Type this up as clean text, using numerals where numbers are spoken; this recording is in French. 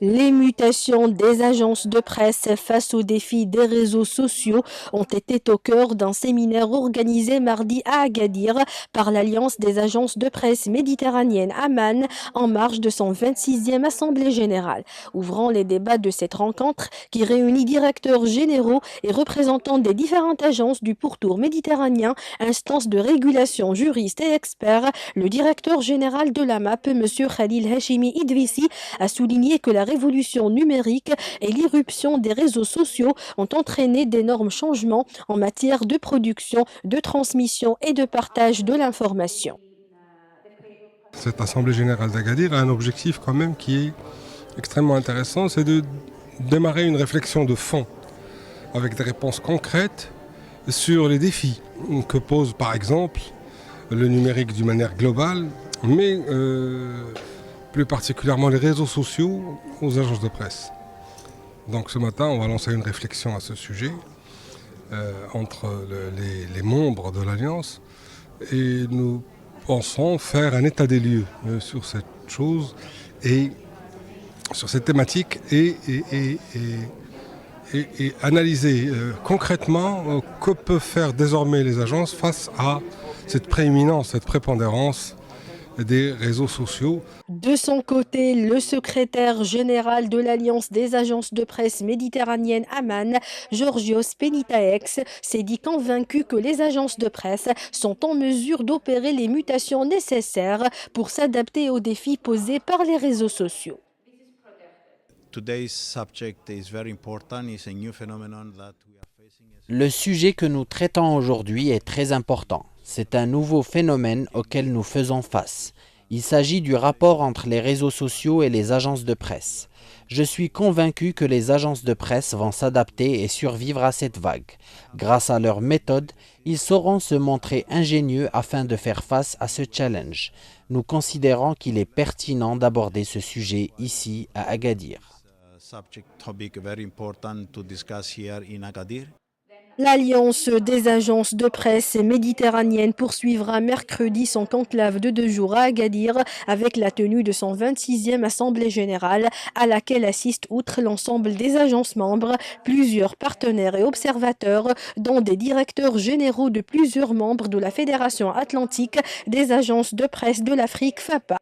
Les mutations des agences de presse face aux défis des réseaux sociaux ont été au cœur d'un séminaire organisé mardi à Agadir par l'Alliance des agences de presse méditerranéenne Amman en marge de son 26e Assemblée générale. Ouvrant les débats de cette rencontre qui réunit directeurs généraux et représentants des différentes agences du pourtour méditerranéen, instances de régulation, juristes et experts, le directeur général de l'AMAP, M. Khalil Hashimi Idrissi, a souligné que la révolution numérique et l'irruption des réseaux sociaux ont entraîné d'énormes changements en matière de production, de transmission et de partage de l'information. Cette Assemblée générale d'Agadir a un objectif quand même qui est extrêmement intéressant, c'est de démarrer une réflexion de fond avec des réponses concrètes sur les défis que pose par exemple le numérique d'une manière globale, mais plus particulièrement les réseaux sociaux aux agences de presse. Donc ce matin, on va lancer une réflexion à ce sujet entre les membres de l'Alliance et nous pensons faire un état des lieux sur cette chose et sur cette thématique et analyser concrètement que peuvent faire désormais les agences face à cette prééminence, cette prépondérance des réseaux sociaux. De son côté, le secrétaire général de l'Alliance des agences de presse méditerranéenne Amman, Georgios Penitaex, s'est dit convaincu que les agences de presse sont en mesure d'opérer les mutations nécessaires pour s'adapter aux défis posés par les réseaux sociaux. Le sujet que nous traitons aujourd'hui est très important. C'est un nouveau phénomène auquel nous faisons face. Il s'agit du rapport entre les réseaux sociaux et les agences de presse. Je suis convaincu que les agences de presse vont s'adapter et survivre à cette vague. Grâce à leurs méthodes, ils sauront se montrer ingénieux afin de faire face à ce challenge. Nous considérons qu'il est pertinent d'aborder ce sujet ici à Agadir. L'Alliance des agences de presse méditerranéenne poursuivra mercredi son conclave de 2 jours à Agadir avec la tenue de son 26e Assemblée générale à laquelle assistent outre l'ensemble des agences membres, plusieurs partenaires et observateurs, dont des directeurs généraux de plusieurs membres de la Fédération atlantique des agences de presse de l'Afrique FAPA.